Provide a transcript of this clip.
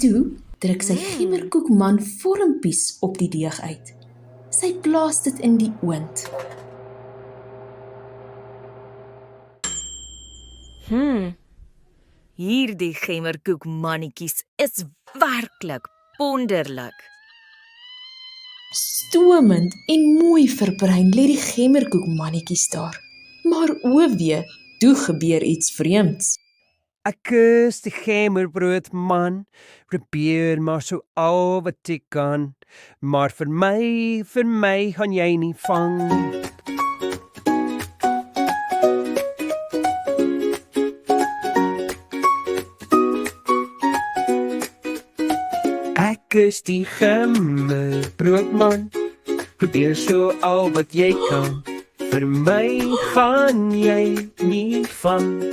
Toe druk sy gemmerkoekman vormpies op die deeg uit. Sy plaas dit in die oond. Hierdie gemmerkoekmannetjies is werklik wonderlik. Stomend en mooi verbrein lê die gemmerkoekmannetjies daar. Maar o wee, toe gebeur iets vreemds. Ek is die gemmerbroodman, probeer maar so al wat ek kan, maar vir my gaan jy nie vang. Ek is die gemmerbroodman, probeer so al wat jy kan, vir my gaan jy nie vang.